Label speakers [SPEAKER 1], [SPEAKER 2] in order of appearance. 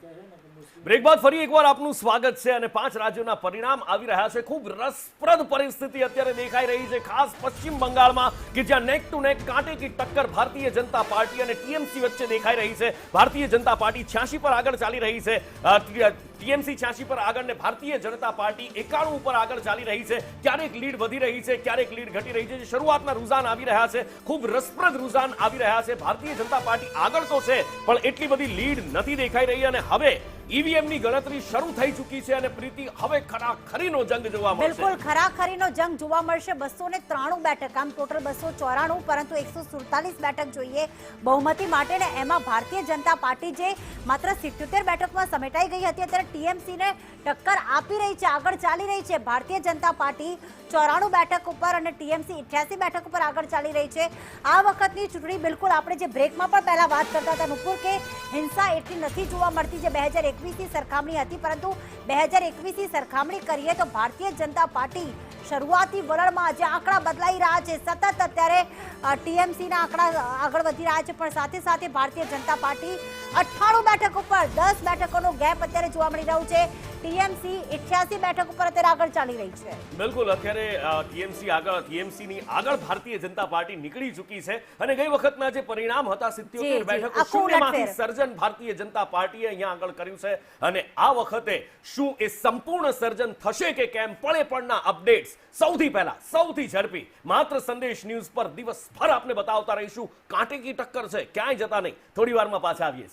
[SPEAKER 1] Break બાદ ફરી એકવાર આપનું સ્વાગત છે અને 5 રાજ્યોના પરિણામ આવી રહ્યા છે। ખૂબ રસપ્રદ પરિસ્થિતિ અત્યારે દેખાઈ રહી છે, ખાસ પશ્ચિમ બંગાળમાં કે જ્યાં નેક ટુ નેક કાંટે કી ટક્કર ભારતીય જનતા પાર્ટી અને ટીએમસી વચ્ચે દેખાઈ રહી છે। ભારતીય જનતા પાર્ટી 86 પર આગળ ચાલી રહી છે, ટીએમસી 86 પર આગળ ને ભારતીય જનતા પાર્ટી 91 ઉપર આગળ ચાલી રહી છે। ક્યારેક લીડ વધી રહી છે, ક્યારેક લીડ ઘટી રહી છે। શરૂઆતના રૂઝાન આવી રહ્યા છે, ખૂબ રસપ્રદ રૂઝાન આવી રહ્યા છે। ભારતીય જનતા પાર્ટી આગળ તો છે પણ એટલી બધી લીડ નથી દેખાઈ રહી અને હવે ઈવીએમની ગણતરી શરૂ થઈ ચૂકી છે અને પ્રીતિ હવે ખરાખરીનો જંગ જોવા મળશે।
[SPEAKER 2] બિલકુલ ખરાખરીનો જંગ જોવા મળશે। 293 બેઠક, આમ ટોટલ 294, પરંતુ 147 બેઠક જોઈએ બહુમતી માટે ને એમાં ભારતીય જનતા પાર્ટી જે માત્ર 77 બેઠકમાં સમેટાઈ ગઈ હતી, અત્યારે ટીએમસી ને ટક્કર આપી રહી છે, આગળ ચાલી રહી છે। ભારતીય જનતા પાર્ટી 94 બેઠક ઉપર અને ટીએમસી 88 બેઠક ઉપર આગળ ચાલી રહી છે। આ વખતની ચૂંટણી બિલકુલ આપણે જે બ્રેકમાં પણ પહેલા વાત કરતા હતા નુપુર કે હિંસા એટલી નથી જોવા મળતી જે 2021 ની સરખામણી હતી, પરંતુ 2021 ની સરખામણી કરીએ તો ભારતીય જનતા પાર્ટી શરૂઆતી વલણમાં જે આંકડા બદલાઈ રહ્યા છે, સતત અત્યારે ટીએમસીના આંકડા આગળ વધી રહ્યા છે, પણ સાથે સાથે ભારતીય જનતા પાર્ટી 98 બેઠક ઉપર 10 બેઠકોનો ગેપ અત્યારે જોવા મળી રહ્યું છે। ટીએમસી 88 બેઠક ઉપર અત્યારે આગળ ચાલી રહી છે।
[SPEAKER 1] બિલકુલ અત્યારે ટીએમસીની આગળ ભારતીય જનતા પાર્ટી નીકળી ચૂકી છે અને ગઈ વખતના જે પરિણામ હતા 77 બેઠકો શૂન્યમાંથી સર્જન ભારતીય જનતા પાર્ટીએ અહીંયા આગળ કર્યું છે અને આ વખતે શું એ સંપૂર્ણ સર્જન થશે કે કેમ, પળે પળના અપડેટ્સ સૌથી પહેલા સૌથી ઝડપી માત્ર સંદેશ ન્યૂઝ પર દિવસભર આપને બતાવતા રહીશું। કાંટે કી ટક્કર છે, ક્યાંય જતા નહીં, થોડી વારમાં પાછા આવીએ।